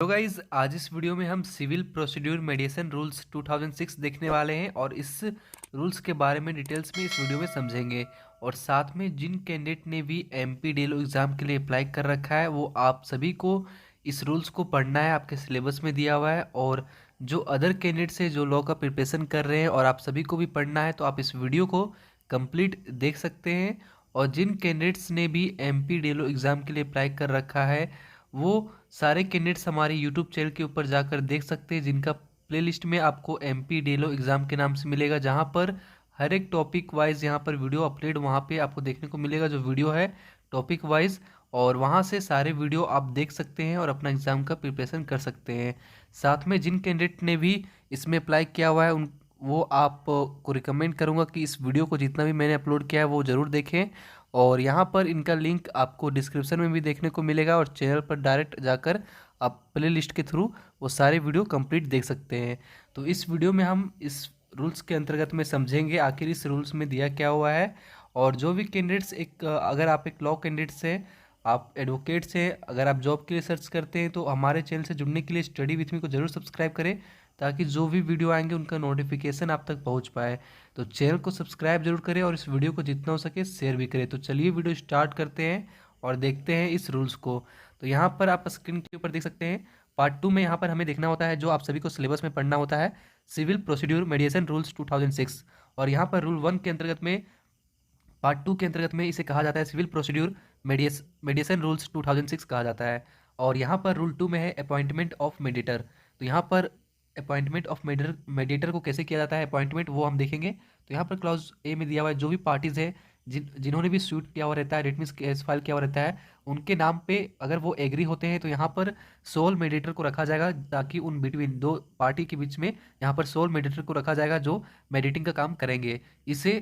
Hello guys, आज इस video में हम सिविल प्रोसीड्यूर मेडिएशन रूल्स 2006 देखने वाले हैं और इस रूल्स के बारे में डिटेल्स में इस वीडियो में समझेंगे। और साथ में जिन कैंडिडेट ने भी एमपी डीएलओ एग्ज़ाम के लिए अप्लाई कर रखा है वो आप सभी को इस रूल्स को पढ़ना है, आपके सिलेबस में दिया हुआ है। और जो अदर कैंडिडेट्स है जो लॉ का प्रिपरेशन कर रहे हैं और आप सभी को भी पढ़ना है, तो आप इस वीडियो को कंप्लीट देख सकते हैं। और जिन कैंडिडेट्स ने भी एमपी डीएलओ एग्ज़ाम के लिए अप्लाई कर रखा है वो सारे कैंडिडेट्स हमारे यूट्यूब चैनल के ऊपर जाकर देख सकते हैं, जिनका प्लेलिस्ट में आपको एमपी डीएलओ एग्ज़ाम के नाम से मिलेगा, जहां पर हर एक टॉपिक वाइज यहाँ पर वीडियो अपलोड वहां पे आपको देखने को मिलेगा, जो वीडियो है टॉपिक वाइज। और वहां से सारे वीडियो आप देख सकते हैं और अपना एग्ज़ाम का प्रिपरेशन कर सकते हैं। साथ में जिन कैंडिडेट ने भी इसमें अप्लाई किया हुआ है उन वो आप को रिकमेंड करूँगा कि इस वीडियो को जितना भी मैंने अपलोड किया है वो ज़रूर देखें। और यहाँ पर इनका लिंक आपको डिस्क्रिप्शन में भी देखने को मिलेगा और चैनल पर डायरेक्ट जाकर आप प्ले लिस्ट के थ्रू वो सारे वीडियो कंप्लीट देख सकते हैं। तो इस वीडियो में हम इस रूल्स के अंतर्गत में समझेंगे आखिर इस रूल्स में दिया क्या हुआ है। और जो भी कैंडिडेट्स अगर आप एक लॉ कैंडिडेट से, आप एडवोकेट से, अगर आप जॉब के लिए सर्च करते हैं तो हमारे चैनल से जुड़ने के लिए स्टडी विथ मी को जरूर सब्सक्राइब करें, ताकि जो भी वीडियो आएंगे उनका नोटिफिकेशन आप तक पहुंच पाए। तो चैनल को सब्सक्राइब जरूर करें और इस वीडियो को जितना हो सके शेयर भी करें। तो चलिए वीडियो स्टार्ट करते हैं और देखते हैं इस रूल्स को। तो यहाँ पर आप स्क्रीन के ऊपर देख सकते हैं पार्ट 2 में यहाँ पर हमें देखना होता है, जो आप सभी को सिलेबस में पढ़ना होता है, सिविल प्रोसीड्यूर मेडिएशन रूल्स 2006। और यहाँ पर रूल 1 के अंतर्गत में, पार्ट 2 के अंतर्गत में इसे कहा जाता है सिविल प्रोसीड्यूर मेडिएशन रूल्स 2006 कहा जाता है। और यहाँ पर रूल 2 में है अपॉइंटमेंट ऑफ मेडिएटर। तो यहाँ पर अपॉइंटमेंट ऑफ मेडिएटर को कैसे किया जाता है अपॉइंटमेंट, वो हम देखेंगे। तो यहाँ पर क्लॉज ए में दिया हुआ है जो भी पार्टीज है जिन्होंने भी सूट किया हुआ रहता है, डेट मीन्स केस फाइल किया हुआ रहता है, उनके नाम पे अगर वो एग्री होते हैं तो यहाँ पर सोल मेडिएटर को रखा जाएगा, ताकि उन बिटवीन दो पार्टी के बीच में यहाँ पर सोल मेडिएटर को रखा जाएगा जो मेडिएटिंग का काम करेंगे, इसे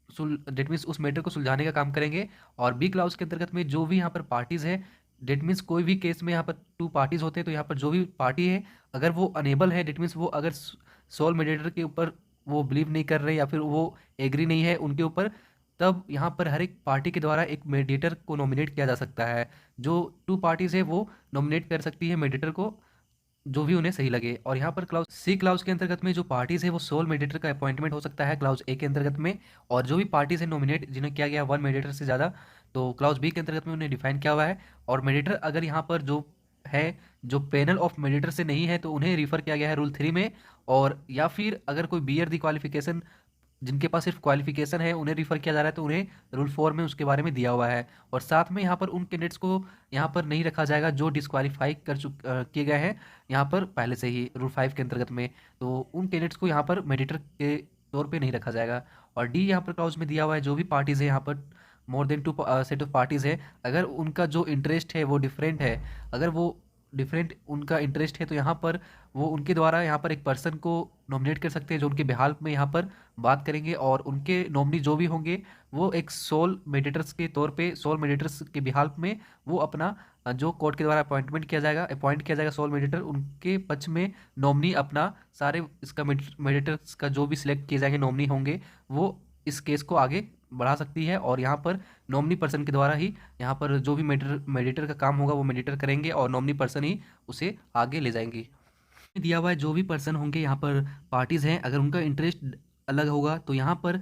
डेट मीन्स उस मैटर को सुलझाने का काम करेंगे। और बी क्लाउज के अंतर्गत में जो भी यहाँ पर पार्टीज है, डेट मीन्स कोई भी केस में यहाँ पर 2 पार्टीज होते हैं, तो यहाँ पर जो भी पार्टी है अगर वो अनेबल है, डेट मीन्स वो अगर सोल मेडिएटर के ऊपर वो बिलीव नहीं कर रहे या फिर वो एग्री नहीं है उनके ऊपर, तब यहाँ पर हर एक पार्टी के द्वारा एक मेडिएटर को नॉमिनेट किया जा सकता है। जो 2 पार्टीज है वो नॉमिनेट कर सकती है मेडिएटर को, जो भी उन्हें सही लगे। और यहाँ पर क्लाउज सी क्लाउज के अंतर्गत में जो पार्टीज है वो सोल मेडिएटर का अपॉइंटमेंट हो सकता है क्लाउज ए के अंतर्गत में। और जो भी पार्टीज है नॉमिनेट जिन्हें किया गया 1 मेडिएटर से ज़्यादा, तो क्लाउज बी के अंतर्गत में उन्हें डिफाइन किया हुआ है। और मेडिएटर अगर यहाँ पर जो है जो पैनल ऑफ मेडिएटर से नहीं है तो उन्हें रिफर किया गया है रूल 3 में। और या फिर अगर कोई बियर दी क्वालिफिकेशन, जिनके पास सिर्फ क्वालिफिकेशन है, उन्हें रिफर किया जा रहा है, तो उन्हें रूल 4 में उसके बारे में दिया हुआ है। और साथ में यहाँ पर उन कैंडिडेट्स को यहाँ पर नहीं रखा जाएगा जो डिस्क्वालीफाई किए गए हैं यहाँ पर पहले से ही रूल 5 के अंतर्गत में, तो उन कैंडिडेट्स को यहाँ पर मेडिएटर के तौर पे नहीं रखा जाएगा। और डी यहाँ पर क्लाउज में दिया हुआ है जो भी पार्टीज है यहाँ पर more than 2 set of parties है, अगर उनका जो इंटरेस्ट है वो डिफरेंट है, अगर वो डिफरेंट उनका इंटरेस्ट है, तो यहाँ पर वो उनके द्वारा यहाँ पर एक पर्सन को नॉमिनेट कर सकते हैं जो उनके बिहाफ में यहाँ पर बात करेंगे। और उनके नॉमिनी जो भी होंगे वो एक सोल मेडिएटर्स के तौर पे, सोल मेडिएटर्स के बिहाफ में वो अपना जो कोर्ट के द्वारा अपॉइंट किया जाएगा सोल मेडिएटर, उनके पक्ष में नॉमिनी अपना सारे इसका मेडिएटर्स का जो भी सिलेक्ट किए जाएंगे नॉमिनी होंगे, वो इस केस को आगे बढ़ा सकती है। और यहाँ पर नॉमिनी पर्सन के द्वारा ही यहाँ पर जो भी मेडिएटर का काम होगा वो मेडिएटर करेंगे और नॉमिनी पर्सन ही उसे आगे ले जाएंगे। दिया हुआ है जो भी पर्सन होंगे यहाँ पर पार्टीज हैं, अगर उनका इंटरेस्ट अलग होगा तो यहाँ पर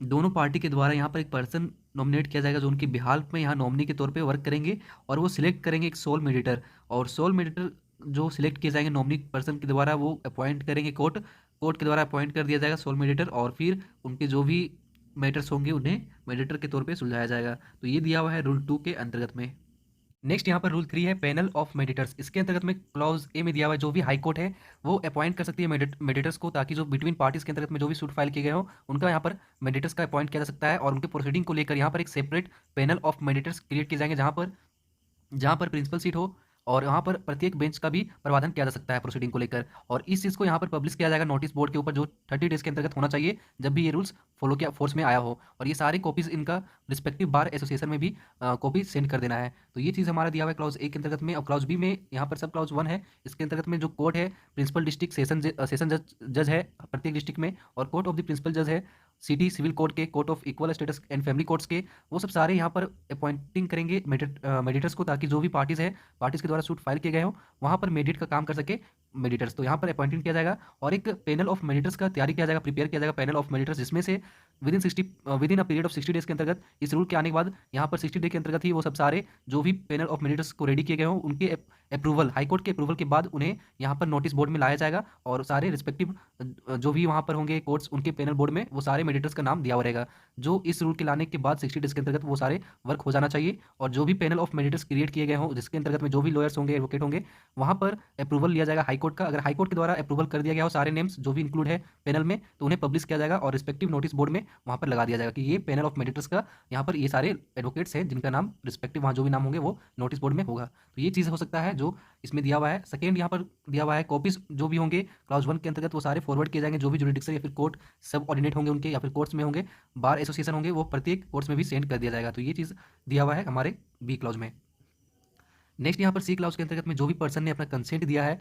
दोनों पार्टी के द्वारा यहाँ पर एक पर्सन नॉमिनेट किया जाएगा जो उनके बिहाफ में यहाँ नॉमिनी के तौर पे वर्क करेंगे। और वो सिलेक्ट करेंगे एक सोल मेडिएटर, और सोल मेडिएटर जो सिलेक्ट किए जाएंगे नॉमिनी पर्सन के द्वारा वो अपॉइंट करेंगे कोर्ट के द्वारा अपॉइंट कर दिया जाएगा सोल मेडिएटर, और फिर उनके जो भी मैटर्स होंगे उन्हें मेडिएटर के तौर पे सुलझाया जाएगा। तो ये दिया हुआ है रूल 2 के अंतर्गत में। नेक्स्ट यहाँ पर रूल 3 है पैनल ऑफ मेडिएटर्स। इसके अंतर्गत में क्लॉज ए में दिया हुआ है जो भी हाई कोर्ट है वो अपॉइंट कर सकती है मेडिएटर्स को, ताकि जो बिटवीन पार्टीज के अंतर्गत में जो भी सूट फाइल किए गए हो उनका यहाँ पर मेडिएटर्स का अपॉइंट किया जा सकता है। और उनके प्रोसीडिंग को लेकर यहाँ पर एक separate panel of mediators create किए जाएंगे जहाँ पर प्रिंसिपल सीट हो, और यहाँ पर प्रत्येक बेंच का भी प्रावधान किया जा सकता है प्रोसीडिंग को लेकर। और इस चीज़ को यहाँ पर पब्लिश किया जाएगा नोटिस बोर्ड के ऊपर, जो 30 डेज के अंतर्गत होना चाहिए जब भी ये रूल्स फॉलो किया फोर्स में आया हो। और ये सारी कॉपीज इनका रिस्पेक्टिव बार एसोसिएशन में भी कॉपी सेंड कर देना है। तो ये चीज़ हमारा दिया हुआ है क्लॉज ए के अंतर्गत में। और क्लॉज बी में यहाँ पर सब क्लॉज 1 है, इसके अंतर्गत में जो कोर्ट है प्रिंसिपल डिस्ट्रिक्ट सेशन जज है प्रत्येक डिस्ट्रिक्ट में, और कोर्ट ऑफ द प्रिंसिपल जज है सिटी सिविल कोड के, court of equal status and family courts के, वो सब सारे यहाँ पर अपॉइंटिंग करेंगे मेडिएटर्स को, ताकि जो भी पार्टीज़ है, पार्टीज़ के द्वारा सूट फाइल किए गए हों, वहाँ पर मेडिएट का काम कर सके मेडिएटर्स। तो यहाँ पर अपॉइंटिंग किया जाएगा और एक पैनल ऑफ मेडिएटर्स का तैयारी किया जाएगा, प्रिपेयर किया जाएगा पैनल ऑफ मेडिएटर्स, जिसमें से within a period of 60 days के अंतर्गत, इस रूल के आने के बाद यहाँ पर 60 डे के अंतर्गत ही वो सब सारे जो भी पैनल ऑफ मेडिएटर्स को रेडी किए गए हों, उनके अप्रूवल, हाईकोर्ट के अप्रूवल के बाद उन्हें यहाँ पर नोटिस बोर्ड में लाया जाएगा और सारे रिस्पेक्टिव जो भी वहाँ पर होंगे कोर्ट्स, उनके पैनल बोर्ड में वो सारे मेडिएटर्स का नाम दिया हुआ रहेगा। जो इस रूल के लाने के बाद 60 डेज के अंतर्गत वो सारे वर्क हो जाना चाहिए, और जो भी पैनल ऑफ मेडिएटर्स क्रिएट किए गए हों, जिसके अंतर्गत में जो भी लॉयर्स होंगे, एडवोकेट होंगे, वहाँ पर अप्रूवल लिया जाएगा हाईकोर्ट का। अगर हाईकोर्ट के द्वारा अप्रूवल कर दिया गया हो सारे नेम्स जो भी इंक्लूड है पैनल में, तो उन्हें पब्लिश किया जाएगा और रिस्पेक्टिव नोटिस बोर्ड में वहाँ पर लगा दिया जाएगा कि ये पैनल ऑफ मेडिएटर्स का, यहाँ पर ये सारे एडवोकेट्स हैं जिनका नाम रिस्पेक्टिव वहाँ जो भी नाम होंगे वो नोटिस बोर्ड में होगा। तो ये चीज़ हो सकता है जो इसमें दिया हुआ है। सेकेंड यहाँ पर दिया हुआ है कॉपीज जो भी होंगे क्लाउज 1 के अंतर्गत, वो सारे फॉरवर्ड किए जाएंगे, जो भी जुरिडिक्शन या फिर कोर्ट सब ऑर्डिनेट होंगे उनके, या फिर कोर्ट्स में होंगे, बार एसोसिएशन होंगे, वो प्रत्येक कोर्ट्स में भी सेंड कर दिया जाएगा। तो ये चीज़ दिया हुआ है हमारे बी क्लाउज में। नेक्स्ट यहाँ पर सी क्लाउज के अंतर्गत में जो भी पर्सन ने अपना कंसेंट दिया है,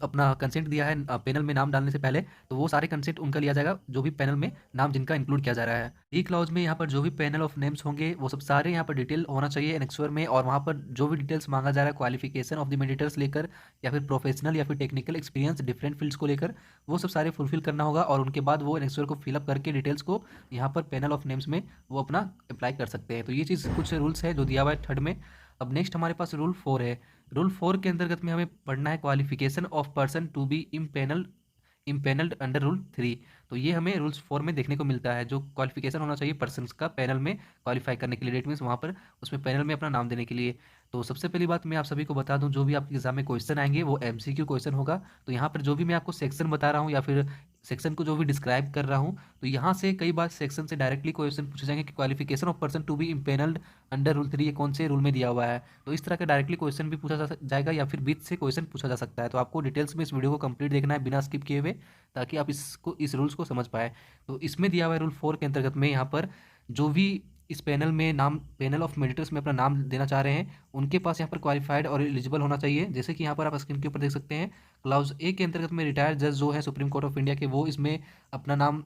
अपना कंसेंट दिया है पैनल में नाम डालने से पहले, तो वो सारे कंसेंट उनका लिया जाएगा जो भी पैनल में नाम जिनका इंक्लूड किया जा रहा है। डी क्लाउज में यहाँ पर जो भी पैनल ऑफ नेम्स होंगे वो सब सारे यहाँ पर डिटेल होना चाहिए एनेक्सर में, और वहाँ पर जो भी डिटेल्स मांगा जा रहा है क्वालिफिकेशन ऑफ द मेडिएटर्स लेकर, या फिर प्रोफेशनल या फिर टेक्निकल एक्सपीरियंस डिफरेंट फील्ड्स को लेकर, वो सब सारे फुलफिल करना होगा, और उनके बाद वो एनेक्सर को फिलअप करके डिटेल्स को यहाँ पर पैनल ऑफ नेम्स में वो अपना अप्लाई कर सकते हैं। तो ये चीज़ कुछ रूल्स है जो दिया हुआ है थर्ड में। अब नेक्स्ट हमारे पास रूल 4 है। रूल 4 के अंतर्गत में हमें पढ़ना है qualification of person to be impanelled under rule 3। तो ये हमें रूल्स 4 में देखने को मिलता है, जो क्वालिफिकेशन होना चाहिए पर्सन का पैनल में क्वालिफाई करने के लिए, डेट मीन्स वहाँ पर उसमें पैनल में अपना नाम देने के लिए। तो सबसे पहली बात मैं आप सभी को बता दूं, जो भी आपके एग्जाम में क्वेश्चन आएंगे वो एमसीक्यू क्वेश्चन होगा। तो यहाँ पर जो भी मैं आपको सेक्शन बता रहा हूँ या फिर सेक्शन को जो भी डिस्क्राइब कर रहा हूँ, तो यहाँ से कई बार सेक्शन से डायरेक्टली क्वेश्चन पूछे जाएंगे कि qualification of person to be impanelled under rule 3 ये कौन से रूल में दिया हुआ है। तो इस तरह का डायरेक्टली क्वेश्चन भी पूछा जाएगा, या फिर बीच से क्वेश्चन पूछा जा सकता है। तो आपको डिटेल्स में इस वीडियो को कंप्लीट देखना है बिना स्किप किए हुए, ताकि आप इस रूल्स को समझ पाए। तो इसमें दिया हुआ है रूल 4 के अंतर्गत में, यहाँ पर जो भी इस पैनल में नाम, पैनल ऑफ मेडिएटर्स में अपना नाम देना चाह रहे हैं, उनके पास यहाँ पर क्वालिफाइड और एलिजिबल होना चाहिए। जैसे कि यहाँ पर आप स्क्रीन के ऊपर देख सकते हैं, क्लाउज ए के अंतर्गत में रिटायर्ड जज जो है सुप्रीम कोर्ट ऑफ इंडिया के, वो इसमें अपना नाम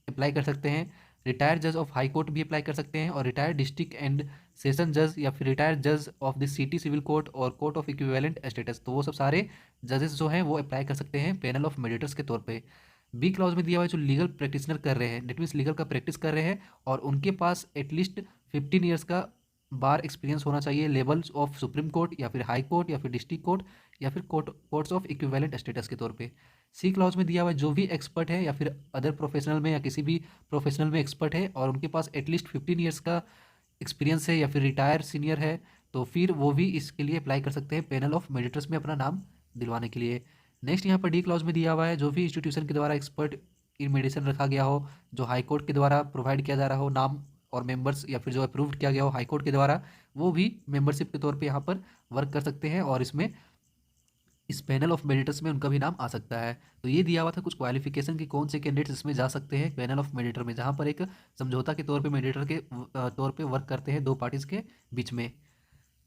अप्लाई कर सकते हैं। रिटायर्ड जज ऑफ हाई कोर्ट भी अप्लाई कर सकते हैं, और रिटायर्ड डिस्ट्रिक्ट एंड सेशन जज या फिर रिटायर्ड जज of the city civil court और कोर्ट ऑफ इक्विवेलेंट स्टेटस, तो वो सब सारे जजेस जो हैं वो अप्लाई कर सकते हैं पैनल ऑफ मेडिएटर्स के तौर पे। बी क्लाउज में दिया हुआ है जो लीगल प्रैक्टिशनर कर रहे हैं, डेट मीन्स लीगल का प्रैक्टिस कर रहे हैं, और उनके पास एटलीस्ट 15 ईयर्स का बार एक्सपीरियंस होना चाहिए, लेवल्स ऑफ सुप्रीम कोर्ट या फिर हाई कोर्ट या फिर डिस्ट्रिक्ट कोर्ट या फिर कोर्ट्स ऑफ इक्विवेलेंट स्टेटस के तौर पे। सी क्लाउज में दिया हुआ है जो भी एक्सपर्ट है या फिर अदर प्रोफेशनल में या किसी भी प्रोफेशनल में एक्सपर्ट है, और उनके पास एटलीस्ट 15 ईयर्स का एक्सपीरियंस है या फिर रिटायर सीनियर है, तो फिर वो भी इसके लिए अप्लाई कर सकते हैं पैनल ऑफ मेडिएटर्स में अपना नाम दिलवाने के लिए। नेक्स्ट यहाँ पर डी क्लाउज में दिया हुआ है जो भी इंस्टीट्यूशन के द्वारा एक्सपर्ट इन मेडिसिन रखा गया हो, जो हाई कोर्ट के द्वारा प्रोवाइड किया जा रहा हो नाम और मेंबर्स, या फिर जो अप्रूव्ड किया गया हो हाई कोर्ट के द्वारा, वो भी मेंबरशिप के तौर पे यहाँ पर वर्क कर सकते हैं, और इसमें इस पैनल ऑफ मेडिएटर्स में उनका भी नाम आ सकता है। तो ये दिया हुआ था कुछ क्वालिफिकेशन कि कौन से कैंडिडेट्स इसमें जा सकते हैं पैनल ऑफ मेडिएटर में, जहाँ पर एक समझौता के तौर पे मेडिएटर के तौर पे वर्क करते हैं दो पार्टीज के बीच में।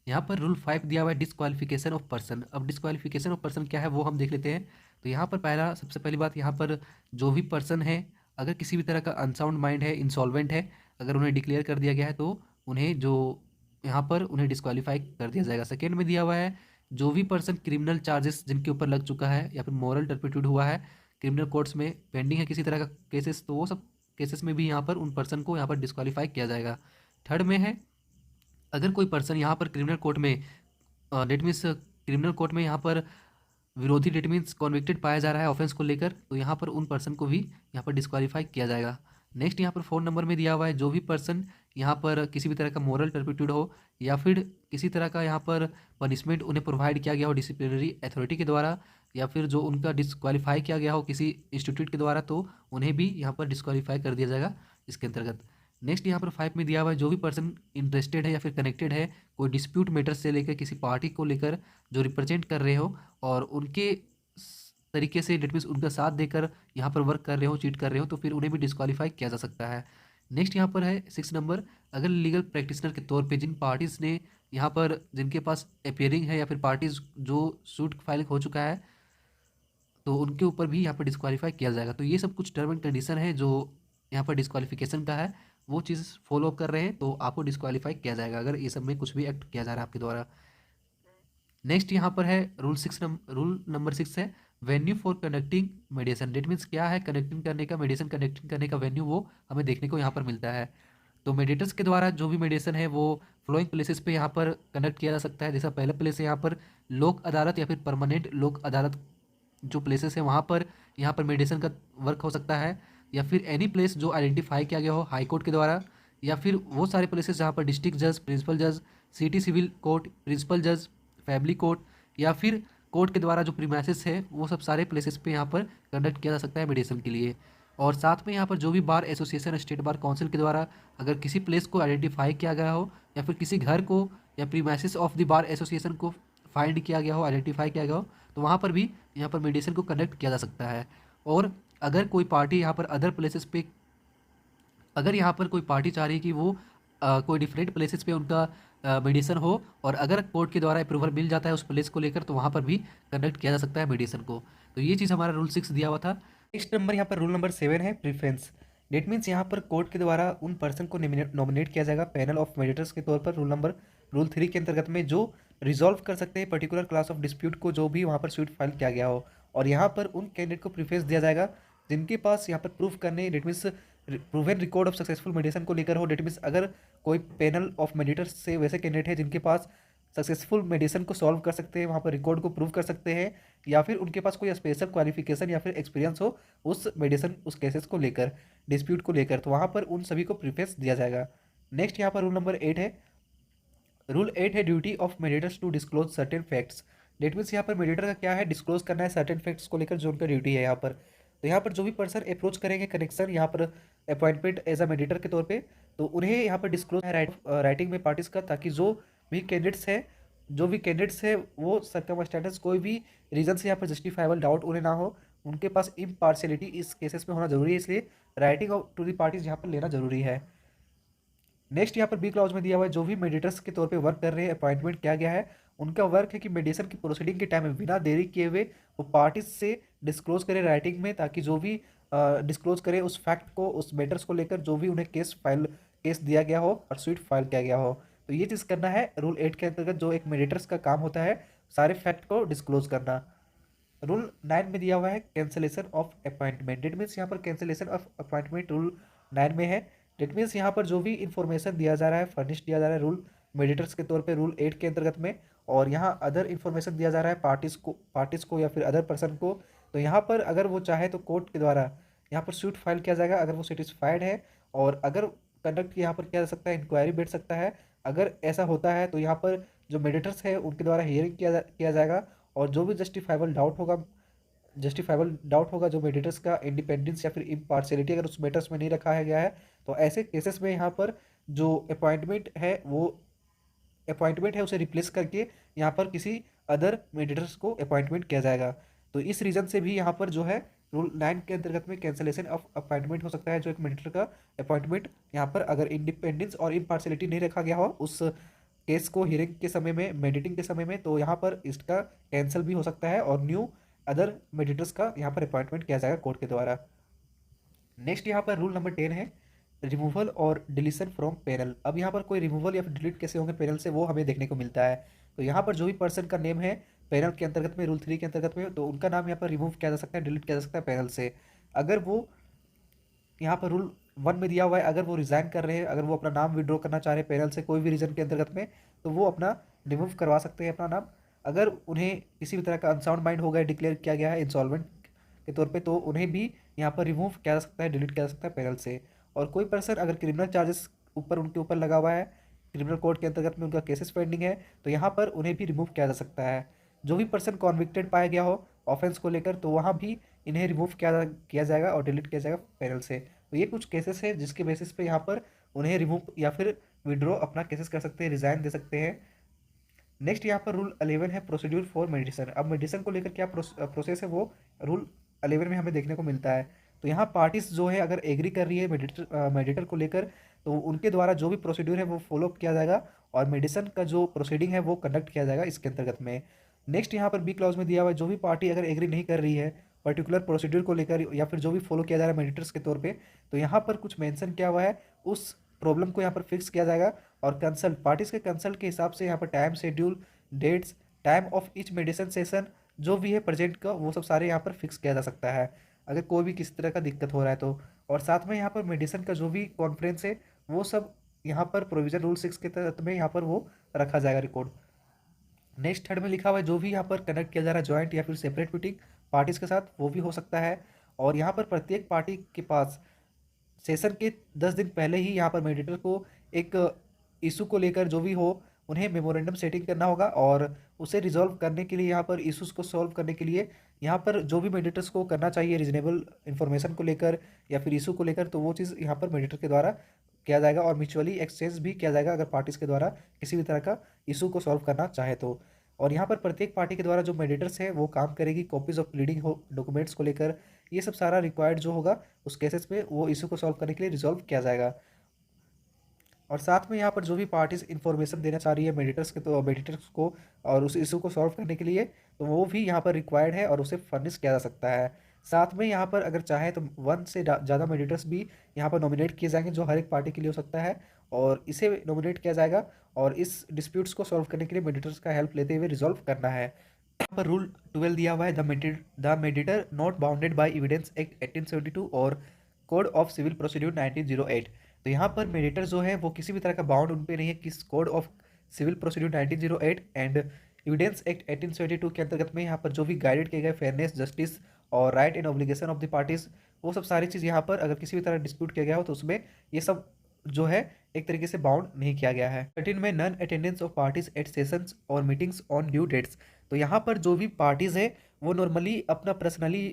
यहाँ पर रूल 5 दिया हुआ है डिस्क्वालिफिकेशन ऑफ पर्सन। अब डिस्क्वालिफिकेशन ऑफ पर्सन क्या है वो हम देख लेते हैं। तो यहाँ पर सबसे पहली बात, यहाँ पर जो भी पर्सन है अगर किसी भी तरह का अनसाउंड माइंड है, इंसॉल्वेंट है, अगर उन्हें डिक्लेयर कर दिया गया है, तो उन्हें जो यहाँ पर उन्हें डिस्क्वालीफाई कर दिया जाएगा। सेकेंड में दिया हुआ है जो भी पर्सन क्रिमिनल चार्जेस जिनके ऊपर लग चुका है या फिर मॉरल टर्पिट्यूड हुआ है, क्रिमिनल कोर्ट्स में पेंडिंग है किसी तरह का केसेस, तो वो सब केसेस में भी यहाँ पर उन पर्सन को यहाँ पर डिस्क्वालीफाई किया जाएगा। थर्ड में है अगर कोई पर्सन यहाँ पर क्रिमिनल कोर्ट में डेट मीन्स क्रिमिनल कोर्ट में यहाँ पर विरोधी डेट मीन्स कॉन्विक्टेड पाया जा रहा है ऑफेंस को लेकर, तो यहाँ पर उन पर्सन को भी यहाँ पर डिस्क्वालीफाई किया जाएगा। नेक्स्ट यहाँ पर 4 नंबर में दिया हुआ है जो भी पर्सन यहाँ पर किसी भी तरह का मोरल टर्पिट्यूड हो या फिर किसी तरह का यहाँ पर पनिशमेंट उन्हें प्रोवाइड किया गया हो डिसिप्लिनरी अथॉरिटी के द्वारा, या फिर जो उनका डिस्क्वालीफाई किया गया हो किसी इंस्टीट्यूट के द्वारा, तो उन्हें भी यहाँ पर डिस्क्वालीफाई कर दिया जाएगा इसके अंतर्गत। नेक्स्ट यहाँ पर 5 में दिया हुआ है जो भी पर्सन इंटरेस्टेड है या फिर कनेक्टेड है कोई डिस्प्यूट मैटर से लेकर किसी पार्टी को लेकर जो रिप्रेजेंट कर रहे हो, और उनके तरीके से डेट मीन्स उनका साथ देकर यहाँ पर वर्क कर रहे हो, चीट कर रहे हो, तो फिर उन्हें भी डिस्क्वालीफाई किया जा सकता है। नेक्स्ट यहाँ पर है 6 नंबर, अगर लीगल प्रैक्टिशनर के तौर पे जिन पार्टीज़ ने यहाँ पर जिनके पास अपेयरिंग है या फिर पार्टीज़ जो सूट फाइल हो चुका है, तो उनके ऊपर भी यहाँ पर डिस्क्वालीफाई किया जाएगा। तो ये सब कुछ टर्म एंड कंडीशन है जो यहाँ पर डिस्क्वालिफिकेशन का है, वो चीज़ फॉलो कर रहे हैं तो आपको डिस्क्वालीफाई किया जाएगा अगर ये सब में कुछ भी एक्ट किया जा रहा है आपके द्वारा। नेक्स्ट यहाँ पर है रूल नंबर 6 है venue for conducting मेडिएशन। That means क्या है, कनेक्टिंग करने का, मेडिएशन कनेक्टिंग करने का वेन्यू वो हमें देखने को यहाँ पर मिलता है। तो मेडिएटर्स के द्वारा जो भी मेडिएशन है वो फ्लोइंग प्लेसेस पे यहाँ पर कंडक्ट किया जा सकता है। जैसा पहला प्लेस है यहाँ पर लोक अदालत या फिर परमानेंट लोक अदालत जो प्लेसेस है वहाँ पर यहाँ पर मेडिएशन का वर्क हो सकता है, या फिर एनी प्लेस जो आइडेंटिफाई किया गया हो हाई कोर्ट के द्वारा, या फिर वो सारे प्लेसेस जहाँ पर डिस्ट्रिक्ट जज, प्रिंसिपल जज, सिटी सिविल कोर्ट, प्रिंसिपल जज, फैमिली कोर्ट, या फिर कोर्ट के द्वारा जो प्रीमाइसेस है वो सब सारे प्लेसेस पे यहाँ पर कंडक्ट किया जा सकता है मेडिएशन के लिए। और साथ में यहाँ पर जो भी bar association, state bar council के द्वारा अगर किसी प्लेस को आइडेंटिफाई किया गया हो या फिर किसी घर को या premises of the bar association को फाइंड किया गया हो, आइडेंटिफाई किया गया हो, तो वहाँ पर भी यहाँ पर मेडिएशन को कंडक्ट किया जा सकता है। और अगर कोई पार्टी यहाँ पर अदर प्लेसेस पे, अगर यहाँ पर कोई पार्टी चाह रही है कि वो कोई डिफरेंट प्लेसेस पे उनका मेडिएशन हो और अगर कोर्ट के द्वारा अप्रूवल मिल जाता है उस प्लेस को लेकर, तो वहाँ पर भी कंडक्ट किया जा सकता है मेडिएशन को। तो ये चीज़ हमारा रूल 6 दिया हुआ था। नेक्स्ट नंबर यहाँ पर रूल नंबर 7 है प्रेफरेंस। डेट मीन्स यहाँ पर कोर्ट के द्वारा उन पर्सन को नॉमिनेट किया जाएगा पैनल ऑफ मेडिएटर्स के तौर पर रूल 3 के अंतर्गत में, जो रिजॉल्व कर सकते हैं पर्टिकुलर क्लास ऑफ डिस्प्यूट को जो भी वहाँ पर सूट फाइल किया गया हो। और यहाँ पर उन कैंडिडेट को प्रेफरेंस दिया जाएगा जिनके पास यहाँ पर प्रूफ करने, that means proven record of successful मेडिएशन को लेकर हो। डेट मीन्स अगर कोई पैनल ऑफ मेडिएटर्स से वैसे कैंडिडेट है जिनके पास सक्सेसफुल मेडिएशन को सॉल्व कर सकते हैं, वहाँ पर रिकॉर्ड को प्रूव कर सकते हैं, या फिर उनके पास कोई स्पेशल क्वालिफिकेशन या फिर एक्सपीरियंस हो उस मेडिएशन, उस केसेस को लेकर, डिस्प्यूट को लेकर, तो वहाँ पर उन सभी को प्रेफरेंस दिया जाएगा। नेक्स्ट यहाँ पर रूल 8 है duty of mediators to disclose certain facts. That means यहाँ पर मेडिएटर का क्या है, डिस्क्लोज करना है सर्टेन फैक्ट्स को लेकर जो उनका ड्यूटी है यहाँ पर। तो यहाँ पर जो भी पर्सन अप्रोच करेंगे कनेक्शन यहाँ पर अपॉइंटमेंट एज अ मेडिएटर के तौर पे, तो उन्हें यहाँ पर डिस्क्लोज है राइटिंग में पार्टीज का, ताकि जो भी कैंडिडेट्स है वो सर्कमस्टेंसेस कोई भी रीजन से यहाँ पर जस्टिफाइबल डाउट उन्हें ना हो, उनके पास इम्पार्शियलिटी इस केसेस में होना जरूरी है, इसलिए writing of to the parties यहाँ पर लेना जरूरी है। नेक्स्ट यहाँ पर बी क्लॉज में दिया हुआ है जो भी मेडिएटर्स के तौर पे वर्क कर रहे हैं, अपॉइंटमेंट किया गया है, उनका वर्क है कि मेडिएशन की प्रोसीडिंग के टाइम में बिना देरी किए हुए वो पार्टीज से डिस्क्लोज करे राइटिंग में, ताकि जो भी डिस्क्लोज करे उस फैक्ट को, उस मैटर्स को लेकर जो भी उन्हें केस दिया गया हो और स्वीट फाइल किया गया हो। तो ये चीज़ करना है रूल 8 के अंतर्गत, जो एक मेडिएटर्स का काम होता है सारे फैक्ट को डिस्क्लोज करना। रूल 9 में दिया हुआ है cancellation of appointment. Date means यहाँ पर कैंसलेशन ऑफ अपॉइंटमेंट रूल 9 में है। डेट मीन्स यहाँ पर जो भी इन्फॉर्मेशन दिया जा रहा है, फर्निश दिया जा रहा है रूल मेडिएटर्स के तौर पे रूल 8 के अंतर्गत में, और यहाँ अदर इन्फॉर्मेशन दिया जा रहा है पार्टीज को या फिर अदर पर्सन को, तो यहाँ पर अगर वो चाहे तो कोर्ट के द्वारा यहाँ पर सूट फाइल किया जाएगा अगर वो सेटिस्फाइड है, और अगर कंडक्ट यहाँ पर किया जा सकता है, इंक्वायरी बैठ सकता है। अगर ऐसा होता है तो यहाँ पर जो मेडिएटर्स है उनके द्वारा हियरिंग किया जाएगा, और जो भी जस्टिफाइबल डाउट होगा जो मेडिएटर्स का इंडिपेंडेंस या फिर इम्पार्शियलिटी अगर उस मैटर्स में नहीं रखा है गया है, तो ऐसे केसेस में यहाँ पर जो अपॉइंटमेंट है उसे रिप्लेस करके यहाँ पर किसी अदर मेडिएटर्स को अपॉइंटमेंट किया जाएगा। तो इस रीज़न से भी यहाँ पर जो है रूल 9 के अंतर्गत में कैंसलेशन ऑफ अपॉइंटमेंट हो सकता है, जो एक मेडिएटर का अपॉइंटमेंट यहाँ पर अगर इंडिपेंडेंस और इम्पार्शियलिटी नहीं रखा गया हो उस केस को हियरिंग के समय में, मेडिटिंग के समय में, तो यहाँ पर इसका कैंसिल भी हो सकता है और न्यू अदर मेडिएटर्स का यहाँ पर अपॉइंटमेंट किया जाएगा कोर्ट के द्वारा। नेक्स्ट यहाँ पर रूल नंबर 10 है रिमूवल और डिलीशन फ्रॉम पैनल। अब यहाँ पर कोई रिमूवल या फिर डिलीट कैसे होंगे पैनल से, वो हमें देखने को मिलता है। तो यहाँ पर जो भी पर्सन का नेम है पैनल के अंतर्गत में, रूल 3 के अंतर्गत में, तो उनका नाम यहाँ पर रिमूव किया जा सकता है, डिलीट किया जा सकता है पैनल से। अगर वो यहाँ पर रूल 1 में दिया हुआ है, अगर वो रिज़ाइन कर रहे हैं, अगर वो अपना नाम विड्रॉ करना चाह रहे हैं पैनल से कोई भी रीजन के अंतर्गत में, तो वो अपना रिमूव करवा सकते हैं अपना नाम। अगर उन्हें किसी भी तरह का अनसाउंड माइंड हो गया, डिक्लेयर किया गया है इंसॉल्वेंट के तौर पे, तो उन्हें भी यहाँ पर रिमूव किया जा सकता है, डिलीट किया जा सकता है पैनल से। और कोई पर्सन अगर क्रिमिनल चार्जेस उनके ऊपर लगा हुआ है, क्रिमिनल कोर्ट के अंतर्गत में उनका केसेस पेंडिंग है, तो यहाँ पर उन्हें भी रिमूव किया जा सकता है। जो भी पर्सन कॉन्विक्टेड पाया गया हो ऑफेंस को लेकर, तो वहाँ भी इन्हें रिमूव किया जाएगा और डिलीट किया जाएगा पैनल से। तो ये कुछ केसेस है जिसके बेसिस पे यहाँ पर उन्हें रिमूव या फिर विड्रॉ अपना केसेस कर सकते हैं, रिजाइन दे सकते हैं। नेक्स्ट यहाँ पर रूल 11 है प्रोसीड्यूर फॉर मेडिसिन। अब मेडिसिन को लेकर क्या प्रोसेस है वो रूल 11 में हमें देखने को मिलता है। तो यहाँ पार्टीज जो है अगर एग्री कर रही है मेडिटर को लेकर, तो उनके द्वारा जो भी प्रोसीड्यूर है वो फॉलो किया जाएगा और मेडिसिन का जो प्रोसीडिंग है वो कंडक्ट किया जाएगा इसके अंतर्गत में। नेक्स्ट यहाँ पर बी क्लॉज में दिया हुआ है जो भी पार्टी अगर एग्री नहीं कर रही है पर्टिकुलर प्रोसीड्यूर को लेकर या फिर जो भी फॉलो किया जा रहा है मेडिएटर्स के तौर पे, तो यहाँ पर कुछ मेंशन किया हुआ है, उस प्रॉब्लम को यहाँ पर फिक्स किया जाएगा। और कंसल्ट पार्टीज के कंसल्ट के हिसाब से यहाँ पर time schedule, dates, time of each mediation session जो भी है प्रेजेंट का, वो सब सारे यहाँ पर फिक्स किया जा सकता है अगर कोई भी किसी तरह का दिक्कत हो रहा है तो। और साथ में यहाँ पर मेडिसन का जो भी कॉन्फ्रेंस है वो सब यहाँ पर प्रोविजन रूल 6 के तहत में यहाँ पर वो रखा जाएगा रिकॉर्ड। नेक्स्ट थर्ड में लिखा हुआ है जो भी यहाँ पर कनेक्ट किया जा रहा है जॉइंट या फिर सेपरेट मीटिंग पार्टीज के साथ, वो भी हो सकता है। और यहाँ पर प्रत्येक पार्टी के पास सेशन के 10 दिन पहले ही यहाँ पर मेडिएटर को एक इशू को लेकर जो भी हो उन्हें मेमोरेंडम सेटिंग करना होगा, और उसे रिजॉल्व करने के लिए यहाँ पर इशूज़ को सॉल्व करने के लिए यहाँ पर जो भी मेडिएटर्स को करना चाहिए रीजनेबल इन्फॉर्मेशन को लेकर या फिर इशू को लेकर, तो वो चीज़ यहाँ पर मेडिएटर के द्वारा किया जाएगा। और म्यूचुअली एक्सचेंज भी किया जाएगा अगर पार्टीज के द्वारा किसी भी तरह का इशू को सॉल्व करना चाहे तो। और यहाँ पर प्रत्येक पार्टी के द्वारा जो मेडिएटर्स है वो काम करेगी कॉपीज ऑफ लीडिंग हो डॉक्यूमेंट्स को लेकर, ये सब सारा रिक्वायर्ड जो होगा उस केसेस में वो इशू को सॉल्व करने के लिए रिजॉल्व किया जाएगा। और साथ में यहाँ पर जो भी पार्टीज इन्फॉर्मेशन देना चाह रही है मेडिएटर्स के, तो मेडिएटर्स को और उस इशू को सॉल्व करने के लिए, तो वो भी यहाँ पर रिक्वायर्ड है और उसे फर्निश किया जा सकता है। साथ में यहाँ पर अगर चाहे तो 1 से ज़्यादा मेडिएटर्स भी यहाँ पर नॉमिनेट किए जाएंगे जो हर एक पार्टी के लिए हो सकता है, और इसे नॉमिनेट किया जाएगा और इस डिस्प्यूट्स को सॉल्व करने के लिए मेडिएटर्स का हेल्प लेते हुए रिजॉल्व करना है। यहाँ पर रूल 12 दिया हुआ है, the mediator not bounded by evidence act 1872 और कोड ऑफ सिविल प्रोसीड्यूर 1908। तो यहाँ पर मेडिएटर जो है वो किसी भी तरह का बाउंड उन पे नहीं है किस code of civil procedure 1908 and evidence act 1872 के अंतर्गत में यहाँ पर जो भी गाइडेड किए गए फेयरनेस, जस्टिस और right and obligation of the parties, वो सब सारी चीज़ यहाँ पर अगर किसी भी तरह डिस्प्यूट किया गया हो तो उसमें ये सब जो है एक तरीके से बाउंड नहीं किया गया है। 13 में non attendance of parties at sessions और मीटिंग्स ऑन ड्यू डेट्स। तो यहाँ पर जो भी पार्टीज है वो नॉर्मली अपना पर्सनली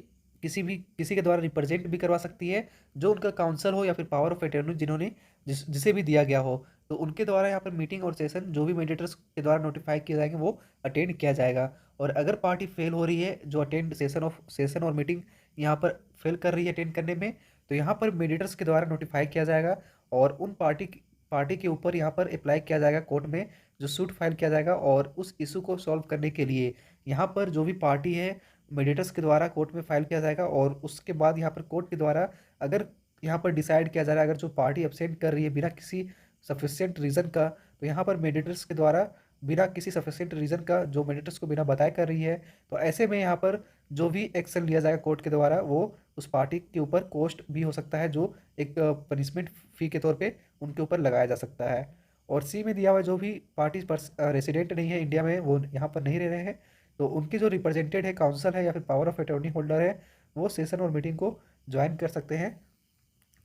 किसी के द्वारा रिप्रेजेंट भी करवा सकती है, जो उनका काउंसिल हो या फिर पावर ऑफ अटॉर्नी जिन्होंने जिसे भी दिया गया हो, तो उनके द्वारा यहाँ पर मीटिंग और सेशन जो भी मेडिएटर्स के द्वारा नोटिफाई किए जाएंगे वो अटेंड किया जाएगा। और अगर पार्टी फेल हो रही है जो अटेंड सेशन और मीटिंग यहाँ पर फेल कर रही है अटेंड करने में, तो यहाँ पर मेडिएटर्स के द्वारा नोटिफाई किया जाएगा और उन पार्टी के ऊपर यहाँ पर अप्लाई किया जाएगा कोर्ट में, जो सूट फाइल किया जाएगा और उस इशू को सॉल्व करने के लिए यहाँ पर जो भी पार्टी है मेडिएटर्स के द्वारा कोर्ट में फाइल किया जाएगा। और उसके बाद यहाँ पर कोर्ट के द्वारा अगर यहाँ पर डिसाइड किया जा रहा है अगर जो पार्टी अब्सेंट कर रही है बिना किसी सफिशिएंट रीज़न का, तो यहाँ पर मेडिएटर्स के द्वारा बिना किसी सफिशिएंट रीज़न का जो मेडिएटर्स को बिना बताए कर रही है, तो ऐसे में यहाँ पर जो भी एक्शन लिया जाएगा कोर्ट के द्वारा वो उस पार्टी के ऊपर कॉस्ट भी हो सकता है जो एक पनिशमेंट फ़ी के तौर पे उनके ऊपर लगाया जा सकता है। और सी में दिया हुआ जो भी पार्टी रेसिडेंट नहीं है इंडिया में, वो यहाँ पर नहीं रह रहे हैं, तो उनके जो रिप्रेजेंटेड है काउंसिल है या फिर पावर ऑफ अटॉर्नी होल्डर है, वो सेशन और मीटिंग को ज्वाइन कर सकते हैं,